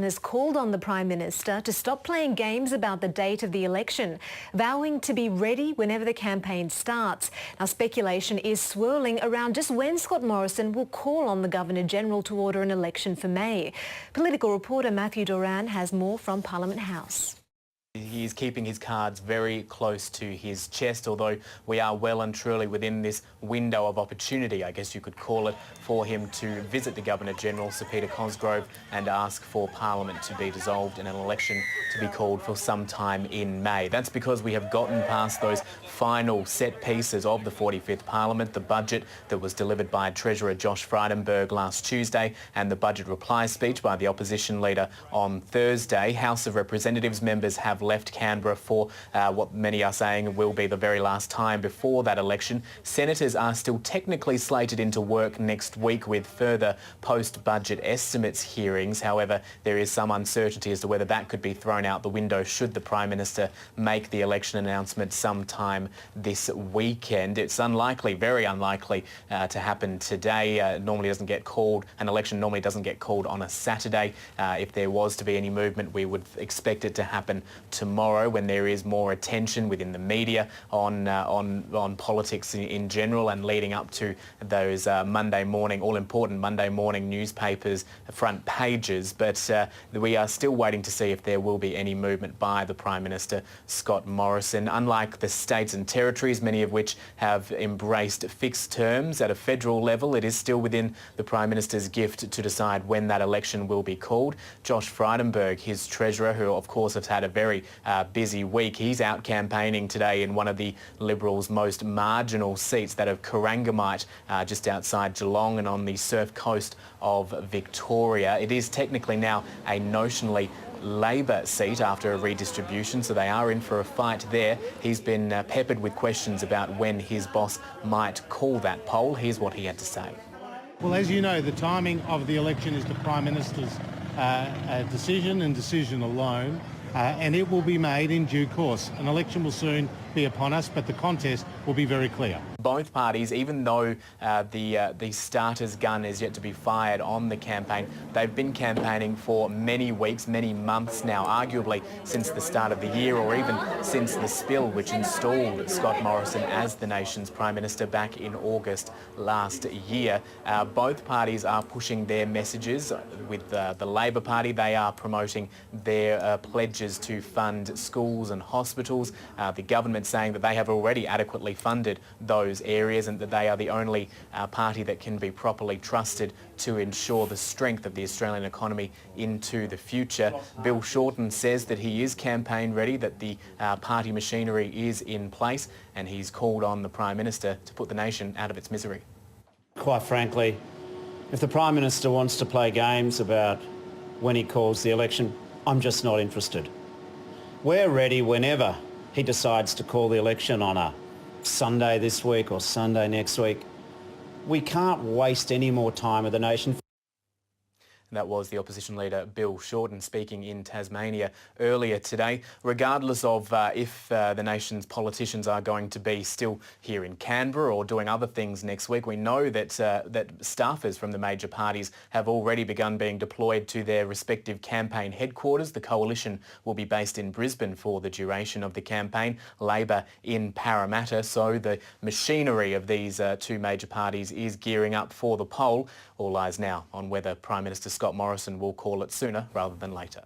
has called on the Prime Minister to stop playing games about the date of the election, vowing to be ready whenever the campaign starts. Now, speculation is swirling around just when Scott Morrison will call on the Governor-General to order an election for May. Political reporter Matthew Doran has more from Parliament House. He is keeping his cards very close to his chest, although we are well and truly within this window of opportunity, I guess you could call it, for him to visit the Governor-General, Sir Peter Cosgrove, and ask for Parliament to be dissolved and an election to be called for some time in May. That's because we have gotten past those final set pieces of the 45th Parliament, the budget that was delivered by Treasurer Josh Frydenberg last Tuesday and the budget reply speech by the opposition leader on Thursday. House of Representatives members have left Canberra for what many are saying will be the very last time before that election. Senators are still technically slated into work next week with further post-budget estimates hearings. However, there is some uncertainty as to whether that could be thrown out the window should the Prime Minister make the election announcement sometime this weekend. It's unlikely, very unlikely to happen today. An election normally doesn't get called on a Saturday. If there was to be any movement, we would expect it to happen tomorrow when there is more attention within the media on politics in general and leading up to those Monday morning, all-important Monday morning newspapers front pages. But we are still waiting to see if there will be any movement by the Prime Minister, Scott Morrison. Unlike the states and territories, many of which have embraced fixed terms at a federal level, it is still within the Prime Minister's gift to decide when that election will be called. Josh Frydenberg, his Treasurer, who of course has had a very busy week. He's out campaigning today in one of the Liberals' most marginal seats, that of Corangamite, just outside Geelong and on the surf coast of Victoria. It is technically now a notionally Labor seat after a redistribution, so they are in for a fight there. He's been peppered with questions about when his boss might call that poll. Here's what he had to say. Well, as you know, the timing of the election is the Prime Minister's decision and decision alone. And it will be made in due course. An election will soon be upon us, but the contest will be very clear. Both parties, even though the starter's gun is yet to be fired on the campaign, they've been campaigning for many weeks, many months now, arguably since the start of the year or even since the spill which installed Scott Morrison as the nation's Prime Minister back in August last year. Both parties are pushing their messages. With the Labor Party, they are promoting their pledges to fund schools and hospitals. The government saying that they have already adequately funded those areas and that they are the only party that can be properly trusted to ensure the strength of the Australian economy into the future. Bill Shorten says that he is campaign ready, that the party machinery is in place, and he's called on the Prime Minister to put the nation out of its misery. Quite frankly, if the Prime Minister wants to play games about when he calls the election, I'm just not interested. We're ready whenever he decides to call the election on a Sunday this week or Sunday next week. We can't waste any more time with the nation. That was the opposition leader Bill Shorten speaking in Tasmania earlier today. Regardless of if the nation's politicians are going to be still here in Canberra or doing other things next week, we know that that staffers from the major parties have already begun being deployed to their respective campaign headquarters. The coalition will be based in Brisbane for the duration of the campaign, Labor in Parramatta. So the machinery of these two major parties is gearing up for the poll. All eyes now on whether Prime Minister Scott Morrison will call it sooner rather than later.